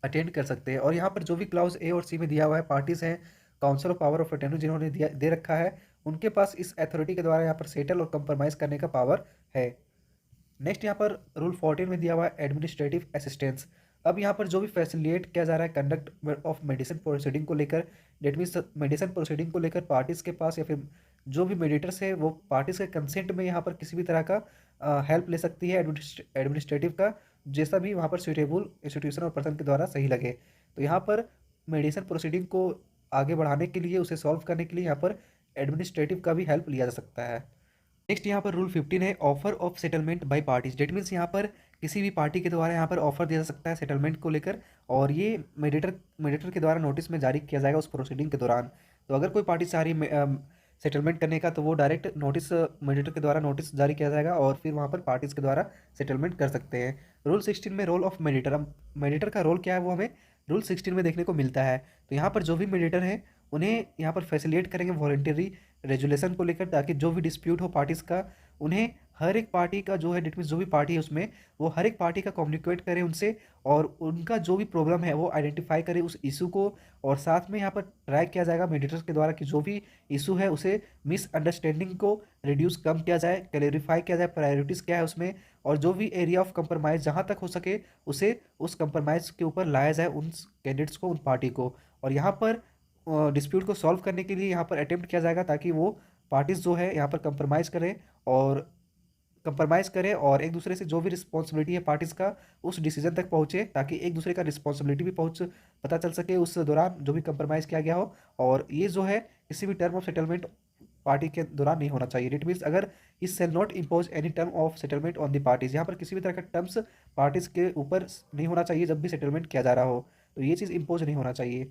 अटेंड कर सकते हैं। और यहाँ पर जो भी क्लाउज ए और सी में दिया हुआ है पार्टीज हैं council of power of attorney जिन्होंने दिया दे रखा है, उनके पास इस अथॉरिटी के द्वारा यहाँ पर सेटल और कंप्रोमाइज़ करने का पावर है। नेक्स्ट यहाँ पर रूल 14 में दिया हुआ है एडमिनिस्ट्रेटिव असिस्टेंस। अब यहाँ पर जो भी फैसिलिटेट किया जा रहा है कंडक्ट ऑफ मेडिसिन प्रोसीडिंग को लेकर, डेट मीन्स मेडिसिन प्रोसीडिंग को लेकर पार्टीज़ के पास या फिर जो भी मेडिएटर्स है वो पार्टीज़ के कंसेंट में यहाँ पर किसी भी तरह का हेल्प ले सकती है एडमिनिस्ट्रेटिव का, जैसा भी वहाँ पर सुटेबल इंस्टीट्यूशन और पर्सन के द्वारा सही लगे। तो यहाँ पर मेडिसिन प्रोसीडिंग को आगे बढ़ाने के लिए उसे सॉल्व करने के लिए यहाँ पर एडमिनिस्ट्रेटिव का भी हेल्प लिया जा सकता है। नेक्स्ट यहाँ पर रूल 15 है offer of settlement by parties. That means यहाँ पर किसी भी पार्टी के द्वारा यहाँ पर ऑफर दिया जा सकता है सेटलमेंट को लेकर, और ये मेडिएटर के द्वारा नोटिस में जारी किया जाएगा उस प्रोसीडिंग के दौरान। तो अगर कोई पार्टी चाह रही है सेटलमेंट करने का, तो वो डायरेक्ट नोटिस मेडिएटर के द्वारा नोटिस जारी किया जाएगा और फिर वहाँ पर पार्टीज के द्वारा सेटलमेंट कर सकते हैं। रूल 16 में रोल ऑफ मेडिएटर, अब मेडिएटर का रोल क्या है वो हमें रूल 16 में देखने को मिलता है। तो यहाँ पर जो भी मेडिएटर हैं उन्हें यहाँ पर फैसिलिटेट करेंगे वॉलंटरी रेजुलेशन को लेकर, ताकि जो भी डिस्प्यूट हो पार्टीज़ का उन्हें हर एक पार्टी का जो है डेट मीन्स जो भी पार्टी है उसमें वो हर एक पार्टी का कम्युनिकेट करे उनसे, और उनका जो भी प्रॉब्लम है वो आइडेंटिफाई करे उस इशू को। और साथ में यहाँ पर ट्राई किया जाएगा मेडिएटर्स के द्वारा कि जो भी इशू है उसे मिसअंडरस्टैंडिंग को रिड्यूस कम किया जाए, क्लैरिफाई किया जाए प्रायोरिटीज़ क्या है उसमें, और जो भी एरिया ऑफ कंप्रोमाइज़ जहाँ तक हो सके उसे उस कंप्रोमाइज़ के ऊपर लाया जाए उन कैंडिडेट्स को, उन पार्टी को। और यहाँ पर डिस्प्यूट को सॉल्व करने के लिए यहाँ पर अटेम्प्ट किया जाएगा ताकि वो पार्टीज जो है यहाँ पर कंप्रोमाइज़ करें और एक दूसरे से जो भी रिस्पॉन्सिबिलिटी है पार्टीज़ का उस डिसीजन तक पहुँचे, ताकि एक दूसरे का रिस्पॉन्सिबिलिटी भी पता चल सके उस दौरान जो भी कंप्रोमाइज़ किया गया हो। और ये जो है किसी भी टर्म ऑफ सेटलमेंट पार्टी के दौरान नहीं होना चाहिए। इट मीन्स अगर he shall not impose any term of settlement on the parties, यहाँ पर किसी भी तरह का टर्म्स पार्टीज के ऊपर नहीं होना चाहिए जब भी सेटलमेंट किया जा रहा हो, तो ये चीज़ इम्पोज नहीं होना चाहिए।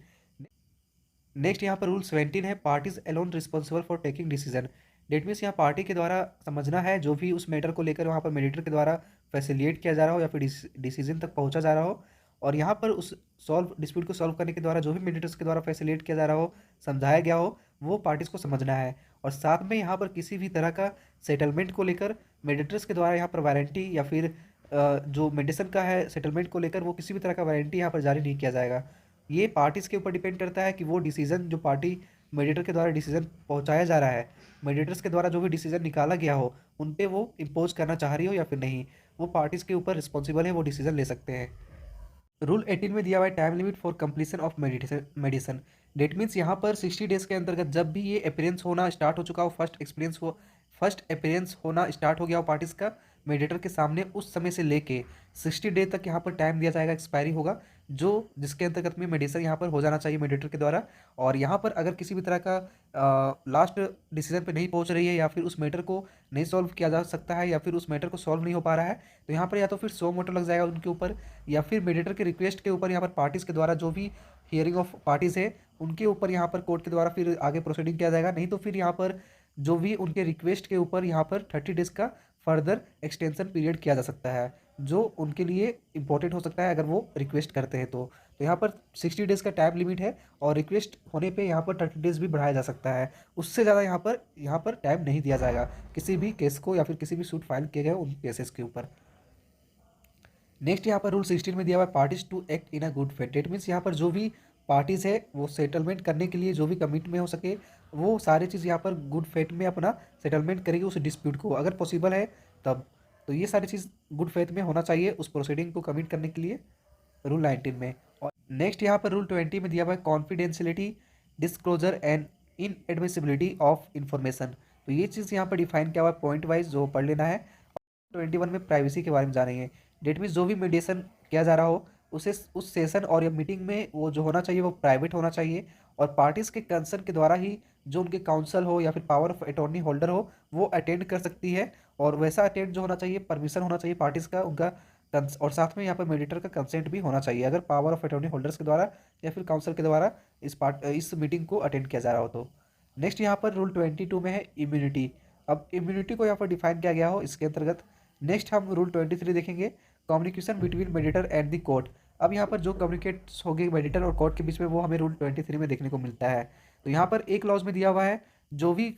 नेक्स्ट यहाँ पर रूल 17 है, parties alone responsible for taking decision. Date means यहाँ पार्टी के द्वारा समझना है जो भी उस मैटर को लेकर वहाँ पर मेडिएटर के द्वारा फैसिलिटेट किया जा रहा हो या फिर डिसीजन तक पहुँचा जा रहा हो, और यहाँ पर उस सॉल्व डिस्प्यूट को सॉल्व करने के द्वारा जो भी मेडिएटर्स के द्वारा फैसिलिटेट किया जा रहा हो, समझाया गया हो, वो पार्टीज को समझना है। और साथ में यहाँ पर किसी भी तरह का सेटलमेंट को लेकर मेडिएटर्स के द्वारा यहाँ पर वारंटी या फिर जो मेडिसन का है सेटलमेंट को लेकर वो किसी भी तरह का वारंटी यहाँ पर जारी नहीं किया जाएगा। ये पार्टीज़ के ऊपर डिपेंड करता है कि वो डिसीज़न जो पार्टी मेडिएटर के द्वारा डिसीज़न पहुंचाया जा रहा है, मेडिएटर्स के द्वारा जो भी डिसीज़न निकाला गया हो उन पे वो इम्पोज करना चाह रही हो या फिर नहीं, वो पार्टीज़ के ऊपर रिस्पॉन्सिबल है, वो डिसीज़न ले सकते हैं। रूल 18 में दिया हुआ है time limit for completion of mediation. That means यहाँ पर 60 डेज के अंतर्गत जब भी ये अपीयरेंस होना स्टार्ट हो चुका हो, फर्स्ट अपीयरेंस होना स्टार्ट हो गया हो पार्टीज का मेडिएटर के सामने, उस समय से लेके 60 डे तक यहाँ पर टाइम दिया जाएगा, एक्सपायरी होगा, जो जिसके अंतर्गत में मेडिसन यहाँ पर हो जाना चाहिए मेडिएटर के द्वारा। और यहाँ पर अगर किसी भी तरह का लास्ट डिसीजन पे नहीं पहुँच रही है या फिर उस मैटर को नहीं सॉल्व किया जा सकता है या फिर उस मैटर को सॉल्व नहीं हो पा रहा है, तो यहाँ पर या तो फिर सो मोटो लग जाएगा उनके ऊपर, या फिर मेडिएटर के रिक्वेस्ट के ऊपर यहाँ पर पार्टीज़ के द्वारा जो भी हियरिंग ऑफ पार्टीज़ है उनके ऊपर यहाँ पर कोर्ट के द्वारा फिर आगे प्रोसीडिंग किया जाएगा। नहीं तो फिर यहाँ पर जो भी उनके रिक्वेस्ट के ऊपर यहाँ पर 30 डेज़ का फर्दर एक्सटेंशन पीरियड किया जा सकता है, जो उनके लिए इंपॉर्टेंट हो सकता है अगर वो रिक्वेस्ट करते हैं तो यहाँ पर 60 डेज़ का टाइम लिमिट है, और रिक्वेस्ट होने पे यहाँ पर 30 डेज़ भी बढ़ाया जा सकता है, उससे ज़्यादा यहाँ पर टाइम नहीं दिया जाएगा किसी भी केस को या फिर किसी भी सूट फाइल किए गए उन केसेस के ऊपर। नेक्स्ट यहाँ पर रूल 16 में दिया हुआ है parties to act in a good faith. That means यहाँ पर जो भी पार्टीज़ है वो सेटलमेंट करने के लिए जो भी कमिट में हो सके वो सारी चीज़ यहाँ पर गुड फेथ में अपना सेटलमेंट करेगी उस डिस्प्यूट को, अगर पॉसिबल है तब। तो ये सारी चीज़ गुड फेथ में होना चाहिए उस प्रोसीडिंग को कमिट करने के लिए, रूल 19 में। और नेक्स्ट यहाँ पर रूल 20 में दिया हुआ है confidentiality, disclosure and inadmissibility of information. तो ये चीज़ यहाँ पर डिफाइन किया हुआ है पॉइंट वाइज, जो पढ़ लेना है। 21 में प्राइवेसी के बारे में जानेंगे। डेट मीन्स जो भी मीडिएशन किया जा रहा हो उसे उस सेशन और या मीटिंग में वो जो होना चाहिए वो प्राइवेट होना चाहिए, और पार्टीज़ के कंसर्न के द्वारा ही जो उनके काउंसल हो या फिर पावर ऑफ अटॉर्नी होल्डर हो वो अटेंड कर सकती है, और वैसा अटेंड जो होना चाहिए परमिशन होना चाहिए पार्टीज़ का उनका और साथ में यहाँ पर मेडिएटर का कंसेंट भी होना चाहिए अगर पावर ऑफ अटॉर्नी होल्डर्स के द्वारा या फिर काउंसिल के द्वारा इस मीटिंग को अटेंड किया जा रहा हो तो। नेक्स्ट यहाँ पर रूल 22 में है इम्यूनिटी। अब इम्यूनिटी को यहाँ पर डिफाइन किया गया हो इसके अंतर्गत। नेक्स्ट हम रूल 23 देखेंगे, communication between mediator and the court. अब यहाँ पर जो कम्युनिकेट्स होगी मेडिएटर और कोर्ट के बीच में वो हमें रूल 23 में देखने को मिलता है। तो यहाँ पर एक क्लॉज में दिया हुआ है जो भी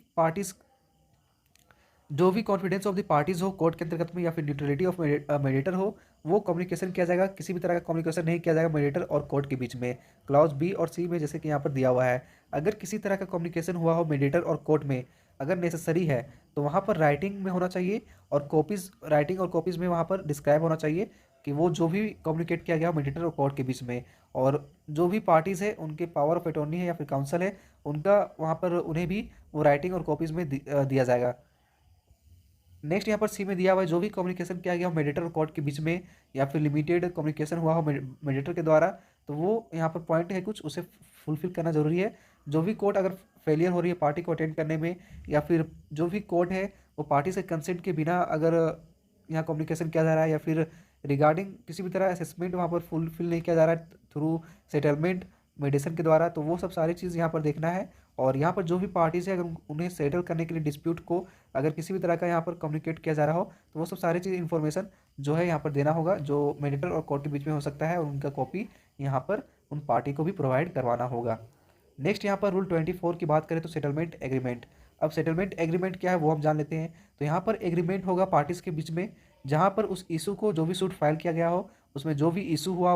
कॉन्फिडेंस ऑफ द पार्टीज हो कोर्ट के अंतर्गत में या फिर न्यूट्रलिटी ऑफ मेडिएटर हो, वो कम्युनिकेशन किया जाएगा, किसी भी तरह का कम्युनिकेशन नहीं किया जाएगा मेडिएटर और कोर्ट के बीच में। क्लॉज बी और सी में जैसे कि यहाँ पर दिया हुआ है, अगर किसी तरह का कम्युनिकेशन हुआ हो मेडिएटर और कोर्ट में, अगर नेसेसरी है तो वहाँ पर राइटिंग में होना चाहिए, और कॉपीज़ राइटिंग और कॉपीज़ में वहाँ पर डिस्क्राइब होना चाहिए कि वो जो भी कम्युनिकेट किया गया हो मेडिएटर और कोर्ट के बीच में, और जो भी पार्टीज़ है उनके पावर ऑफ अटॉर्नी है या फिर काउंसिल है उनका वहाँ पर उन्हें भी वो राइटिंग और कॉपीज़ में दिया जाएगा। नेक्स्ट यहाँ पर सी में दिया हुआ है जो भी कम्युनिकेशन किया गया हो मेडिएटर और कोर्ट के बीच में या फिर लिमिटेड कम्युनिकेशन हुआ हो मेडिएटर के द्वारा, तो वो यहाँ पर पॉइंट है कुछ उसे फुलफिल करना जरूरी है। जो भी कोर्ट अगर फेलियर हो रही है पार्टी को अटेंड करने में, या फिर जो भी कोर्ट है वो पार्टी से कंसेंट के बिना अगर यहाँ कम्युनिकेशन किया जा रहा है या फिर रिगार्डिंग किसी भी तरह असेसमेंट वहाँ पर फुलफिल नहीं किया जा रहा है थ्रू सेटलमेंट मेडिसन के द्वारा, तो वो सब सारी चीज़ यहाँ पर देखना है। और यहाँ पर जो भी पार्टीज है अगर उन्हें सेटल करने के लिए डिस्प्यूट को अगर किसी भी तरह का यहाँ पर कम्युनिकेट किया जा रहा हो तो वो सब सारी चीज़ इन्फॉर्मेशन जो है यहाँ पर देना होगा, जो मेडिएटर और कोर्ट के बीच में हो सकता है, और उनका कॉपी यहाँ पर उन पार्टी को भी प्रोवाइड करवाना होगा। नेक्स्ट यहाँ पर रूल 24 की बात करें तो सेटलमेंट एग्रीमेंट। अब सेटलमेंट एग्रीमेंट क्या है वो हम जान लेते हैं। तो यहाँ पर एग्रीमेंट होगा पार्टीज़ के बीच में, जहाँ पर उस इशू को जो भी सूट फाइल किया गया हो उसमें जो भी इशू हुआ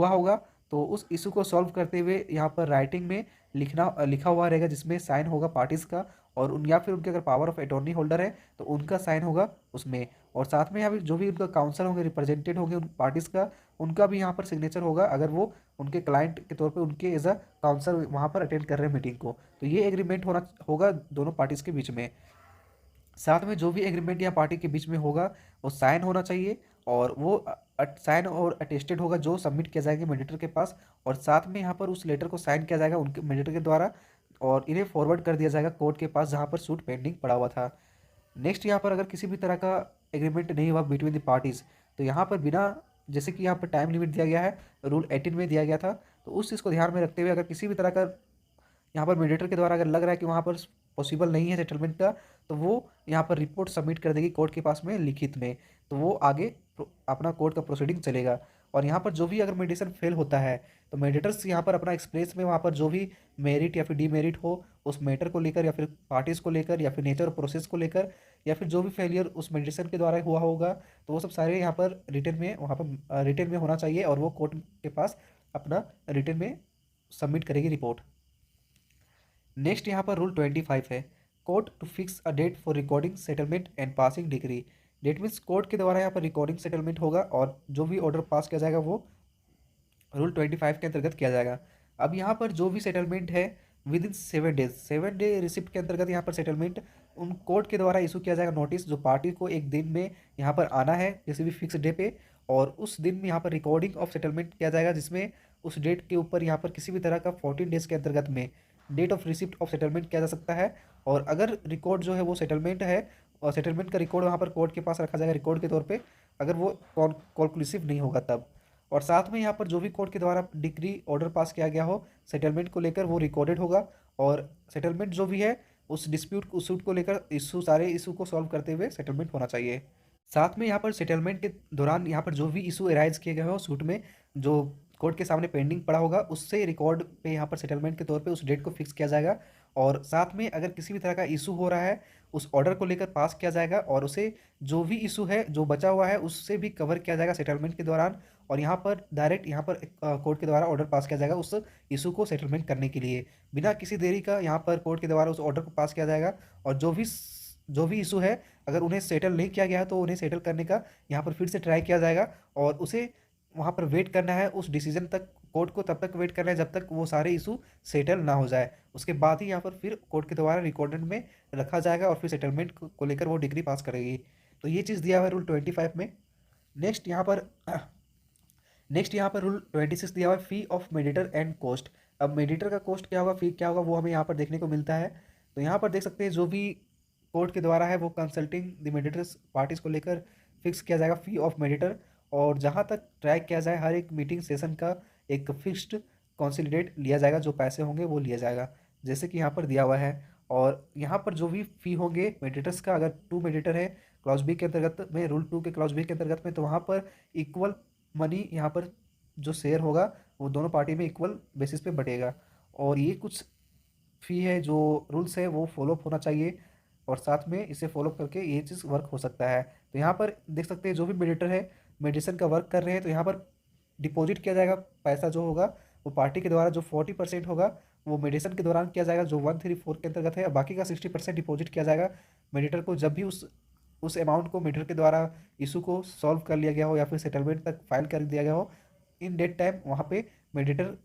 होगा तो उस इशू को सॉल्व करते हुए यहाँ पर राइटिंग में लिखा हुआ रहेगा जिसमें साइन होगा पार्टीज़ का, और उन या फिर उनके अगर पावर ऑफ अटॉर्नी होल्डर है तो उनका साइन होगा उसमें, और साथ में यहाँ भी जो भी उनका काउंसिल होंगे रिप्रेजेंटेड होंगे उन पार्टीज़ का, उनका भी यहाँ पर सिग्नेचर होगा अगर वो उनके क्लाइंट के तौर पे उनके एज अ काउंसिल वहाँ पर अटेंड कर रहे हैं मीटिंग को। तो ये एग्रीमेंट होगा दोनों पार्टीज़ के बीच में। साथ में जो भी एग्रीमेंट या पार्टी के बीच में होगा वो साइन होना चाहिए, और वो साइन और अटेस्टेड होगा जो सबमिट किया जाएगा मेडिएटर के पास, और साथ में यहाँ पर उस लेटर को साइन किया जाएगा उनके मेडिएटर के द्वारा और इन्हें फॉरवर्ड कर दिया जाएगा कोर्ट के पास जहाँ पर सूट पेंडिंग पड़ा हुआ था। नेक्स्ट यहाँ पर अगर किसी भी तरह का एग्रीमेंट नहीं हुआ बिटवीन द पार्टीज़, तो यहाँ पर बिना, जैसे कि यहाँ पर टाइम लिमिट दिया गया है, रूल 18 में दिया गया था, तो उस चीज़ को ध्यान में रखते हुए अगर किसी भी तरह का यहाँ पर मीडिएटर के द्वारा अगर लग रहा है कि वहाँ पर पॉसिबल नहीं है सेटलमेंट का, तो वो यहाँ पर रिपोर्ट सबमिट कर देगी कोर्ट के पास में लिखित में, तो वो आगे अपना कोर्ट का प्रोसीडिंग चलेगा। और यहाँ पर जो भी अगर मेडिसन फेल होता है, तो मेडिएटर्स यहाँ पर अपना एक्सप्रेस में वहाँ पर जो भी मेरिट या फिर डीमेरिट हो उस मैटर को लेकर, या फिर पार्टीज़ को लेकर, या फिर नेचर और प्रोसेस को लेकर, या फिर जो भी फेलियर उस मेडिसन के द्वारा हुआ होगा, तो वो सब सारे यहाँ पर रिटर्न में, वहाँ पर रिटर्न में होना चाहिए, और वो कोर्ट के पास अपना रिटर्न में सबमिट करेगी रिपोर्ट। नेक्स्ट यहाँ पर रूल 25 है, court to fix a date for recording settlement and passing decree. That means court के द्वारा यहाँ पर रिकॉर्डिंग सेटलमेंट होगा और जो भी ऑर्डर पास किया जाएगा वो रूल 25 के अंतर्गत किया जाएगा। अब यहाँ पर जो भी सेटलमेंट है with in 7 days, 7 day receipt के अंतर्गत यहाँ पर सेटलमेंट उन कोर्ट के द्वारा इशू किया जाएगा नोटिस, जो पार्टी को एक दिन में यहाँ पर आना है किसी भी फिक्स डे पे, और उस दिन में यहाँ पर रिकॉर्डिंग ऑफ सेटलमेंट किया जाएगा, जिसमें उस डेट के ऊपर यहाँ पर किसी भी तरह का 14 डेज के अंतर्गत में date of receipt of settlement किया जा सकता है। और अगर रिकॉर्ड जो है वो सेटलमेंट है, और सेटलमेंट का रिकॉर्ड वहाँ पर कोर्ट के पास रखा जाएगा रिकॉर्ड के तौर पे, अगर वो कॉन्क्लूसिव नहीं होगा तब। और साथ में यहाँ पर जो भी कोर्ट के द्वारा डिग्री ऑर्डर पास किया गया हो सेटलमेंट को लेकर वो रिकॉर्डेड होगा, और सेटलमेंट जो भी है उस डिस्प्यूट उस सूट को लेकर इशू, सारे इशू को सॉल्व करते हुए सेटलमेंट होना चाहिए। साथ में यहाँ पर सेटलमेंट के दौरान यहाँ पर जो भी इशू एराइज किए गए हो सूट में, जो कोर्ट के सामने पेंडिंग पड़ा होगा, उससे रिकॉर्ड पे यहाँ पर सेटलमेंट के तौर पे उस डेट को फिक्स किया जाएगा। और साथ में अगर किसी भी तरह का इशू हो रहा है उस ऑर्डर को लेकर पास किया जाएगा, और उसे जो भी इशू है जो बचा हुआ है उससे भी कवर किया जाएगा सेटलमेंट के दौरान। और यहाँ पर डायरेक्ट यहाँ पर कोर्ट के द्वारा ऑर्डर पास किया जाएगा उस इशू को सेटलमेंट करने के लिए, बिना किसी देरी का यहाँ पर कोर्ट के द्वारा उस ऑर्डर को पास किया जाएगा। और जो भी इशू है अगर उन्हें सेटल नहीं किया गया है तो उन्हें सेटल करने का यहाँ पर फिर से ट्राई किया जाएगा, और उसे वहाँ पर वेट करना है उस डिसीजन तक, कोर्ट को तब तक वेट करना है जब तक वो सारे इशू सेटल ना हो जाए। उसके बाद ही यहाँ पर फिर कोर्ट के द्वारा रिकॉर्डेड में रखा जाएगा और फिर सेटलमेंट को लेकर वो डिग्री पास करेगी। तो ये चीज़ दिया हुआ है रूल 25 में। नेक्स्ट यहाँ पर नेक्स्ट यहाँ पर रूल 26 दिया हुआ है, फी ऑफ मेडिएटर एंड कॉस्ट। अब मेडिएटर का कॉस्ट क्या होगा, फी क्या होगा, वो हमें यहाँ पर देखने को मिलता है। तो यहाँ पर देख सकते हैं जो भी कोर्ट के द्वारा है वो कंसल्टिंग द मेडिएटर्स पार्टीज को लेकर फिक्स किया जाएगा फी ऑफ मेडिएटर। और जहाँ तक ट्रैक किया जाए हर एक मीटिंग सेशन का एक फिक्स्ड कॉन्सिडरेट लिया जाएगा, जो पैसे होंगे वो लिया जाएगा जैसे कि यहाँ पर दिया हुआ है। और यहाँ पर जो भी फी होंगे मेडिएटर्स का, अगर 2 मेडिएटर है क्लॉज बी के अंतर्गत में, रूल 2 के क्लॉज बी के अंतर्गत में, तो वहाँ पर इक्वल मनी यहाँ पर जो शेयर होगा वो दोनों पार्टी में इक्वल बेसिस पे बटेगा। और ये कुछ फी है जो रूल्स है वो फॉलोअप होना चाहिए, और साथ में इसे फॉलोअप करके ये चीज़ वर्क हो सकता है। तो यहाँ पर देख सकते हैं जो भी मेडिएटर है मेडिसन का वर्क कर रहे हैं, तो यहाँ पर डिपॉजिट किया जाएगा पैसा जो होगा वो पार्टी के द्वारा, जो 40% होगा वो मेडिसन के दौरान किया जाएगा जो 134 के अंतर्गत है, और बाकी का 60% डिपॉजिट किया जाएगा मेडिएटर को जब भी उस अमाउंट को मेडिएटर के द्वारा इशू को सॉल्व कर लिया गया हो या फिर सेटलमेंट तक फाइल कर दिया गया हो इन डेट टाइम, वहाँ पे मेडिएटर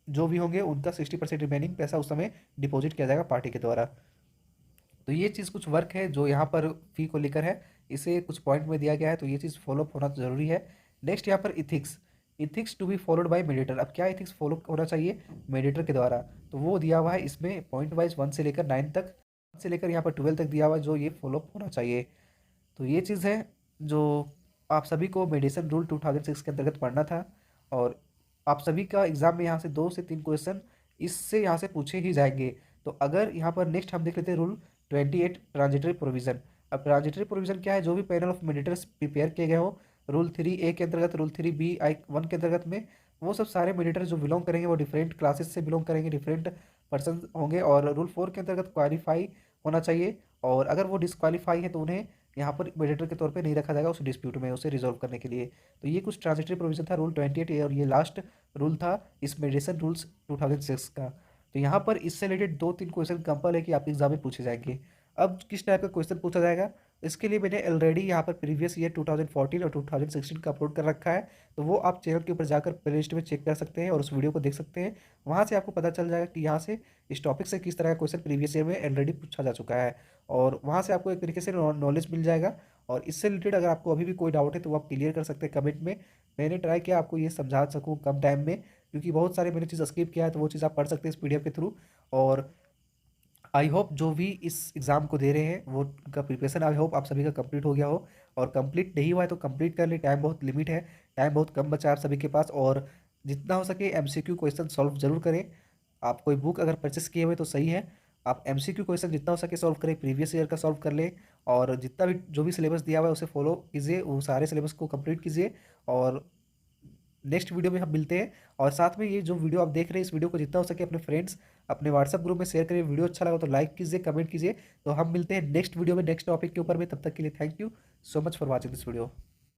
जो भी होंगे उनका 60% रिमेनिंग पैसा उस समय डिपॉजिट किया जाएगा पार्टी के द्वारा। तो ये चीज़ कुछ वर्क है जो यहाँ पर फी को लेकर है, इसे कुछ पॉइंट में दिया गया है, तो ये चीज़ फॉलोअप होना ज़रूरी है। नेक्स्ट यहाँ पर ethics, ethics to be followed by mediator. अब क्या इथिक्स फॉलो होना चाहिए मेडिएटर के द्वारा, तो वो दिया हुआ है इसमें पॉइंट वाइज 1 से लेकर 9 तक, 1 से लेकर यहाँ पर 12 तक दिया हुआ है जो ये फॉलोअप होना चाहिए। तो ये चीज़ है जो आप सभी को मेडिसन रूल 2006 के अंतर्गत पढ़ना था, और आप सभी का एग्ज़ाम में यहाँ से 2 से 3 क्वेश्चन इससे यहाँ से पूछे ही जाएंगे। तो अगर यहाँ पर नेक्स्ट हम देख लेते हैं रूल 28 ट्रांजिटरी प्रोविज़न। अब ट्रांजिटरी प्रोविज़न क्या है, जो भी पैनल ऑफ मेडिएटर्स प्रिपेयर किए गए हो रूल 3A के अंतर्गत, रूल 3B(I)(1) के अंतर्गत में, वो सब सारे मेडिएटर जो बिलोंग करेंगे वो डिफरेंट क्लासेस से बिलोंग करेंगे, डिफरेंट पर्सन होंगे, और रूल 4 के अंतर्गत क्वालिफाई होना चाहिए। और अगर वो डिसक्वालीफाई है तो उन्हें यहाँ पर मेडिएटर के तौर पे नहीं रखा जाएगा उस डिस्प्यूट में, उसे रिजॉल्व करने के लिए। तो ये कुछ ट्रांजिटरी प्रोविजन था रूल 28, और ये लास्ट रूल था इस मेडिसन रूल्स 2006 का। तो यहाँ पर इससे रिलेटेड 2-3 क्वेश्चन कंपल है कि आपके एग्जाम में पूछे जाएंगे। अब किस टाइप का क्वेश्चन पूछा जाएगा, इसके लिए मैंने ऑलरेडी यहाँ पर प्रीवियस ईयर 2014 और 2016 का अपलोड कर रखा है, तो वो आप चैनल के ऊपर जाकर प्ले लिस्ट में चेक कर सकते हैं और उस वीडियो को देख सकते हैं। वहाँ से आपको पता चल जाएगा कि यहाँ से इस टॉपिक से किस तरह का क्वेश्चन प्रीवियस ईयर में ऑलरेडी पूछा जा चुका है, और वहाँ से आपको एक तरीके से नॉलेज मिल जाएगा। और इससे रिलेटेड अगर आपको अभी भी कोई डाउट है तो वो आप क्लियर कर सकते हैं कमेंट में। मैंने ट्राई किया आपको ये समझा सकूँ कम टाइम में, क्योंकि बहुत सारे मैंने चीज़ स्किप किया है, तो वो चीज़ आप पढ़ सकते हैं इस PDF के थ्रू। और आई होप जो भी इस एग्ज़ाम को दे रहे हैं वो उनका प्रिपरेशन आई होप आप सभी का कंप्लीट हो गया हो, और कंप्लीट नहीं हुआ है तो कंप्लीट कर ले, टाइम बहुत लिमिट है, टाइम बहुत कम बचा है आप सभी के पास। और जितना हो सके एमसीक्यू क्वेश्चन सॉल्व जरूर करें। आप कोई बुक अगर परचेस किए हुए तो सही है, आप एमसीक्यू क्वेश्चन जितना हो सके सॉल्व करें, प्रीवियस ईयर का सॉल्व कर लें, और जितना भी जो भी सिलेबस दिया हुआ है उसे फॉलो कीजिए, वो सारे सिलेबस को कंप्लीट कीजिए। और नेक्स्ट वीडियो में हम मिलते हैं। और साथ में ये जो वीडियो आप देख रहे हैं इस वीडियो को जितना हो सके अपने फ्रेंड्स, अपने व्हाट्सएप ग्रुप में शेयर करिए। वीडियो अच्छा लगा तो लाइक कीजिए, कमेंट कीजिए। तो हम मिलते हैं नेक्स्ट वीडियो में नेक्स्ट टॉपिक के ऊपर में, तब तक के लिए thank you so much for watching this video.